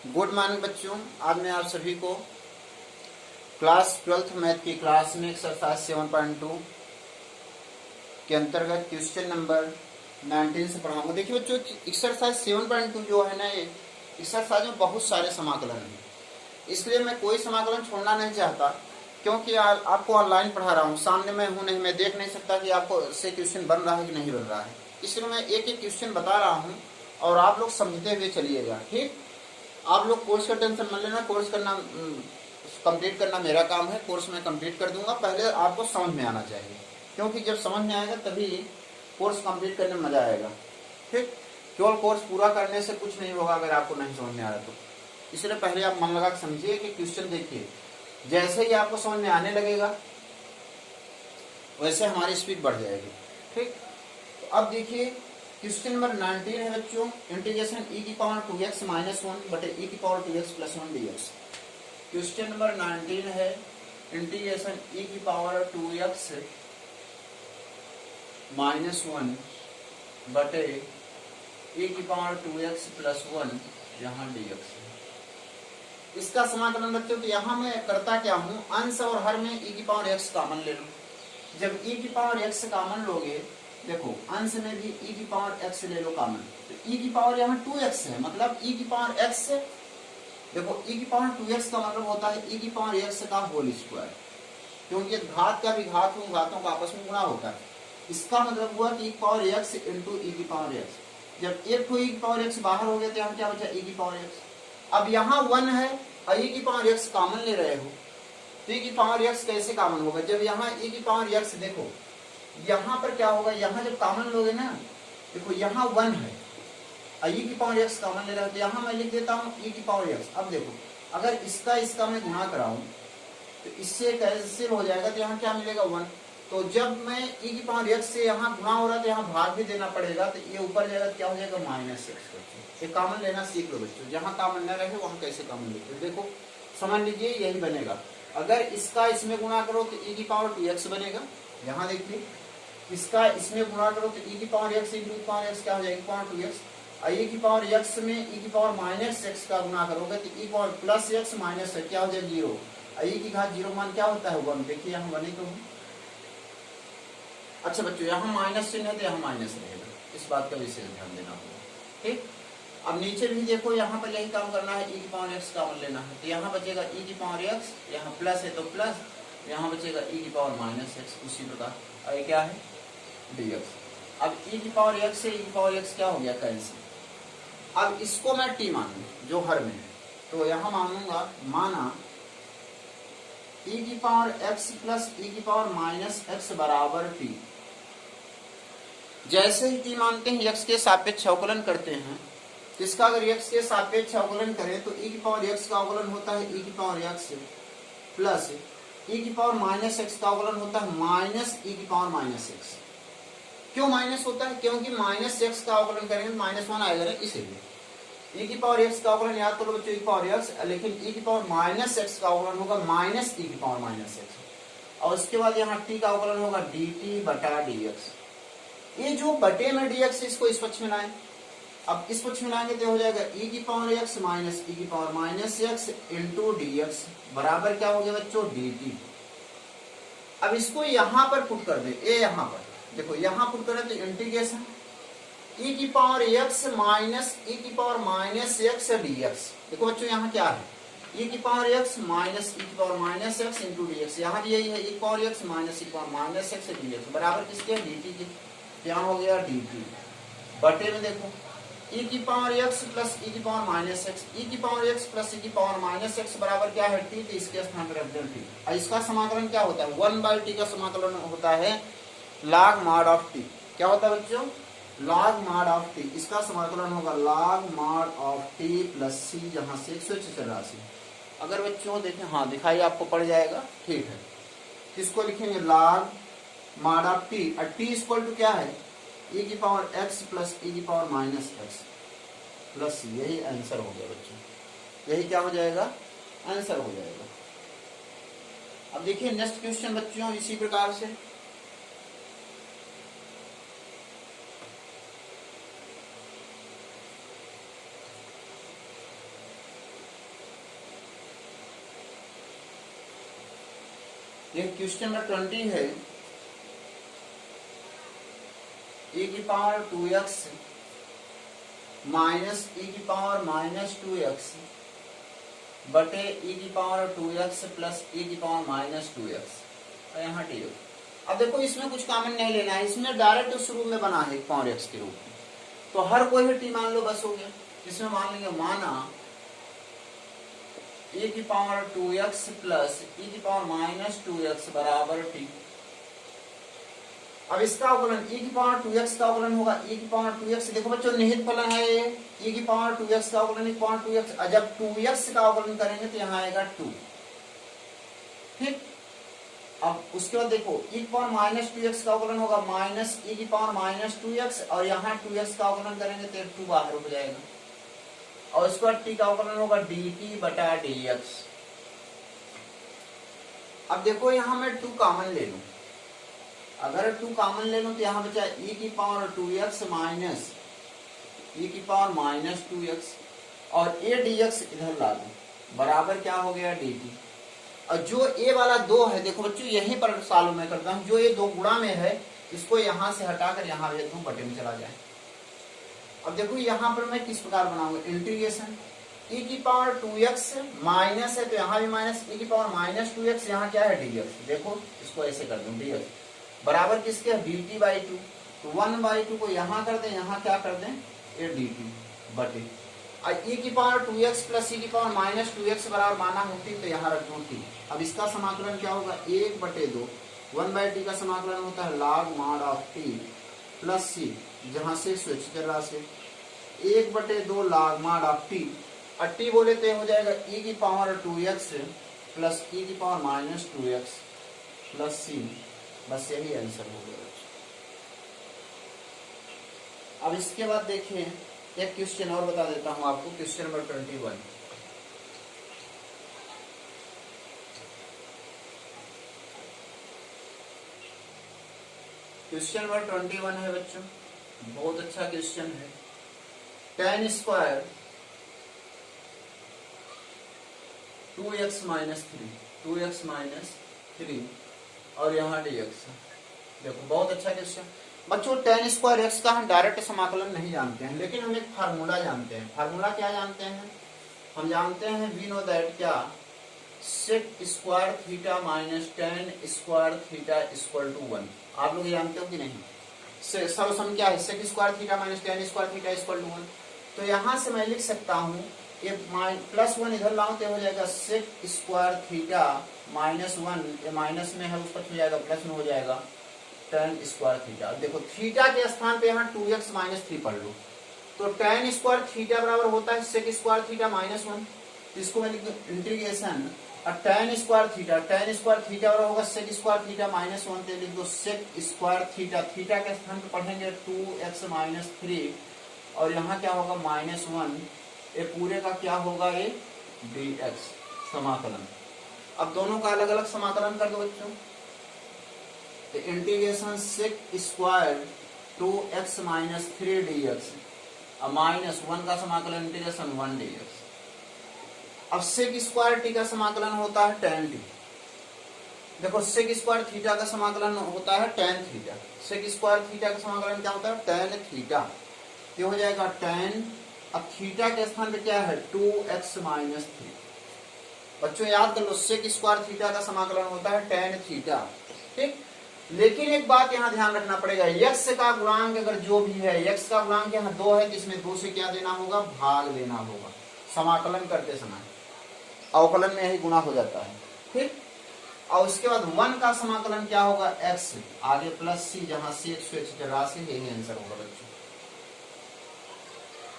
Good morning बच्चों। आज मैं आप सभी को क्लास 12th मैथ की क्लास में एक्सरसाइज 7.2 के अंतर्गत क्वेश्चन नंबर 19 से पढ़ाऊंगा। देखिए बच्चों, एक्सरसाइज 7.2 जो है ना, ये एक्सरसाइज में बहुत सारे समाकलन हैं, इसलिए मैं कोई समाकलन छोड़ना नहीं चाहता, क्योंकि आपको ऑनलाइन पढ़ा रहा हूँ, सामने मैं हूँ नहीं, मैं देख नहीं सकता कि आपको से क्वेश्चन बन रहा है कि नहीं बन रहा है। इसलिए मैं एक एक क्वेश्चन बता रहा हूँ और आप लोग समझते हुए चलिएगा। ठीक, आप लोग कोर्स का टेंशन मत लेना, कोर्स करना कंप्लीट करना मेरा काम है, कोर्स मैं कंप्लीट कर दूंगा। पहले आपको समझ में आना चाहिए, क्योंकि जब समझ में आएगा तभी कोर्स कंप्लीट करने में मजा आएगा। ठीक, केवल कोर्स पूरा करने से कुछ नहीं होगा अगर आपको नहीं समझ में आ रहा तो। इसलिए पहले आप मन लगा के समझिए कि क्वेश्चन देखिए, जैसे ही आपको समझ में आने लगेगा वैसे हमारी स्पीड बढ़ जाएगी। ठीक, तो अब देखिए क्वेश्चन नंबर 19 है बच्चों, इंटीग्रेशन e की पावर 2x माइनस 1 बटे e की power 2x plus 1 dx। Question number 19 है इंटीग्रेशन e की पावर 2x माइनस 1 बटे e की पावर 2x प्लस 1 यहाँ dx। इसका समाकलन बच्चों, तो यहाँ मैं करता क्या हूँ, अंश और हर में e की पावर x कॉमन ले लो। जब e की पावर x कॉमन लोगे, देखो अंश में भी e की पावर x ले लो कॉमन, तो e की पावर यहाँ 2x है, मतलब e की पावर x से, देखो e की पावर 2x का मतलब होता है e की पावर x का होल स्क्वायर, क्योंकि घात का भी घात हो, घातों का आपस में गुणा होता है। इसका मतलब हुआ कि e की पावर x इंटू e की पावर x। जब एक तो e की पावर x बाहर हो गया तो यहाँ क्या बचा, e की पावर x। अब यहाँ 1 है और e की पावर x कॉमन ले रहे हो, तो e की पावर x कैसे कॉमन होगा, जब यहाँ e की पावर x, देखो यहाँ पर क्या होगा, यहाँ जब कॉमन लोगे ना, देखो यहाँ 1 है और e की पावर x कॉमन ले रहा है, तो यहाँ मैं लिख देता हूँ e की पावर x। अब देखो अगर इसका मैं गुणा कराऊं तो इससे कैंसिल हो जाएगा, तो यहाँ क्या मिलेगा 1। तो जब मैं e की पावर x से यहाँ गुणा हो रहा है तो यहाँ भाग भी देना पड़ेगा, तो ये ऊपर जाएगा, क्या हो जाएगा माइनस x। ये कॉमन लेना सीख लो बच्चों, जहाँ कॉमन न रहे वहाँ कैसे कॉमन लेते, देखो समझ लीजिए यही बनेगा। अगर इसका इसमें गुणा करो तो e की पावर 2x बनेगा, यहाँ देखिए इसका इसमें गुणा करो तो e की power x into power x क्या हो जाएगी, पावर 2x। और e की पावर x में e की पावर माइनस x का गुणा करोगे तो e की power plus x minus x क्या हो जाएगा 0, और e की घात 0 मान क्या होता है 1। देखिए यहाँ 1 ही तो। अच्छा बच्चों, यहाँ माइनस चिन्ह है तो यहाँ माइनस रहेगा, इस बात का विशेष ध्यान देना होगा। ठीक, अब नीचे भी देखो, यहाँ पर यही काम करना है, e की पावर x कॉमन लेना है, तो यहाँ बचेगा e की पावर x, यहाँ प्लस है तो प्लस, यहाँ बचेगा e की पावर माइनस x, उसी प्रकार। और ये क्या है dx। अब e की पावर x से e की पावर x क्या हो गया, कैंसिल। अब इसको मैं t मानूं जो हर में है, तो यहाँ मानूंगा, माना e की पावर x प्लस e की पावर माइनस x बराबर t। जैसे ही t मानते हैं x के सापेक्ष अवकलन करते हैं, तो इसका अगर x के सापेक्ष अवकलन करें तो e की पावर x का अवकलन होता है e की पावर x प्लस e की पावर माइनस x का अवकलन होता है माइनस e की पावर माइनस x। क्यों माइनस होता है, क्योंकि माइनस x का अवकलन करेंगे माइनस 1 आएगा ना, इसीलिए e की पावर x का अवकलन याद करो बच्चों, e की पावर x, लेकिन e की पावर माइनस x का अवकलन होगा माइनस e की पावर माइनस x, और उसके बाद यहाँ t का अवकलन होगा dt बटा dx। ये जो बटे में dx, इसको इस पक्ष में लाएं, अब इस पक्ष में लाएंगे तो हो जाएगा e की पावर x माइनस e की power minus x into dx बराबर क्या हो गया बच्चों, dt। अब इसको यहाँ पर पुट कर दे, ए यहाँ पर देखो, यहाँ पुट करें तो इंटीग्रेशन e की पावर x माइनस e की पावर माइनस x dx। देखो बच्चों यहाँ क्या है, e की पावर x माइनस e की power minus x into dx, यहाँ भी यही है, e की पावर x माइनस e की पावर माइनस x dx बराबर किसके, dt के। यहाँ हो गया dt बटे में देखो e की पावर x प्लस e की पावर माइनस x, e की पावर x प्लस e की पावर माइनस x बराबर क्या है t, तो इसके स्थान पर रख दें t। और इसका समाकलन क्या होता है, 1/t का समाकलन होता है log mod ऑफ t। क्या होता है बच्चों, log mod ऑफ t। इसका समाकलन होगा log mod of t plus c, जहां से 176 राशि। अगर बच्चों देखें, हाँ दिखाई आपको पड़ जाएगा, ठीक है। किसको लिखेंगे, log mod ऑफ t, और t इक्वल टू क्या है, e की पावर x प्लस e की पावर माइनस x प्लस, यही आंसर हो गया बच्चों, यही क्या हो जाएगा, आंसर हो जाएगा। अब देखिए नेक्स्ट क्वेश्चन बच्चों इसी प्रकार से, ये क्वेश्चन नंबर 20 है। e की पावर 2x माइनस e की पावर माइनस 2x बटे e की पावर 2x प्लस e की पावर माइनस 2x और यहाँ डी। अब देखो इसमें कुछ कॉमन नहीं लेना है, इसमें डायरेक्ट उस रूप में बना है पावर x के रूप में, तो हर कोई भी टी मान लो बस हो गया। इसमें मान लेंगे माना e की पावर 2x प्लस e की पावर माइनस 2x बराबर टी। अब इसका अवकलन e की पावर 2x का अवकलन होगा e की पावर 2x। देखो बच्चों निहित फलन है ये, e की पावर 2x का अवकलन e की पावर 2x। जब 2x का अवकलन करेंगे तो यहाँ आएगा 2। ठीक, अब उसके बाद देखो e की पावर माइनस 2x का अवकलन होगा माइनस e की पावर माइनस 2x और यहाँ 2x का अवकलन करेंगे तो 2 बाहर हो जाएगा और उसके बाद t का अवकलन होगा dt बटा dx। अब देखो यहाँ मैं 2 कॉमन ले लूं, अगर 2 कॉमन ले लूं तो यहाँ बचा e की पावर 2x माइनस e की पावर माइनस 2x और a dx इधर ला दूं बराबर क्या हो गया dt। और जो a वाला 2 है देखो बच्चों यहीं पर सॉल्व मैं करता हूं, जो ये 2 गुणा में है इसको यहाँ से हटाकर यहाँ भेज दूं बटे में चला जाए। अब देखो यहाँ पर मैं किस प्रकार बनाऊंगा इंटीग्रेशन e की पावर 2x माइनस है तो यहाँ भी माइनस e की पावर माइनस 2x, यहाँ क्या है dx। देखो इसको ऐसे कर दूं dx बराबर किसके dt बाई 2, तो 1/2 को यहाँ कर दें, यहाँ क्या कर दें ये dt बटे e की पावर 2x प्लस e की पावर माइनस 2x बराबर माना होती तो यहाँ रख दूं t। अब इसका समाकलन क्या होगा 1/2, 1/t का समाकलन होता है log mod of t plus c, जहां से स्वैच्छिक राशि 1/2 log mod ऑफ t और t बोले तो हो जाएगा e की पावर 2x प्लस e की power minus 2x plus c। बस यही आंसर हो गया। अब इसके बाद देखिए एक क्वेश्चन और बता देता हूं आपको, क्वेश्चन नंबर 21। क्वेश्चन नंबर 21 है बच्चों, बहुत अच्छा क्वेश्चन है। tan स्क्वायर 2x माइनस 3 और यहाँ dx। देखो बहुत अच्छा क्वेश्चन बच्चों। tan स्क्वायर x का हम डायरेक्ट समाकलन नहीं जानते हैं, लेकिन हम एक फार्मूला जानते हैं। फार्मूला क्या जानते हैं? हम जानते हैं वी नो दैट क्या sec square theta minus tan square theta equal to 1। आप लोग जानते हो कि नहीं? सम क्या है sec square theta minus tan square theta equal to 1। तो यहाँ से मैं लिख सकता हूँ ये प्लस 1 इधर लाऊं तो हो जाएगा sec स्क्वायर थीटा माइनस 1, ये माइनस में है उस पर जाएगा प्लस में हो जाएगा tan स्क्वायर थीटा। देखो थीटा के स्थान पे यहाँ 2x माइनस 3 पढ़ लो, तो tan स्क्वायर थीटा बराबर होता है sec स्क्वायर थीटा माइनस 1। इसको मैं लिख दूं इंटीग्रेशन और tan स्क्वायर थीटा बराबर होगा sec स्क्वायर थीटा माइनस 1, तो लिख दो sec स्क्वायर थीटा के स्थान पे पढ़ेंगे 2x माइनस 3 और यहाँ क्या होगा माइनस 1, ये पूरे का क्या होगा ये dx समाकलन। अब दोनों का अलग अलग समाकलन कर दो बच्चों, तो integration sec square 2x minus 3 dx और माइनस 1 का समाकलन इंटीग्रेशन 1 dx। अब sec स्क्वायर t का समाकलन होता है tan t। देखो sec स्क्वायर थीटा का समाकलन होता है tan theta, sec square theta का समाकलन क्या होता है tan थीटा। ये हो जाएगा tan, अब थीटा के स्थान पे क्या है 2x माइनस 3। बच्चों याद कर लो sec स्क्वायर थीटा का समाकलन होता है tan थीटा। ठीक, लेकिन एक बात यहाँ ध्यान रखना पड़ेगा, x का गुणांक अगर जो भी है, x का गुणांक यहाँ 2 है तो इसमें 2 से क्या देना होगा भाग देना होगा समाकलन करते समय, अवकलन में यही गुणा हो जाता है। ठीक, और उसके बाद 1 का समाकलन क्या होगा x आगे प्लस c, जहां c एक स्वैच्छिक राशि, यही आंसर होगा बच्चों।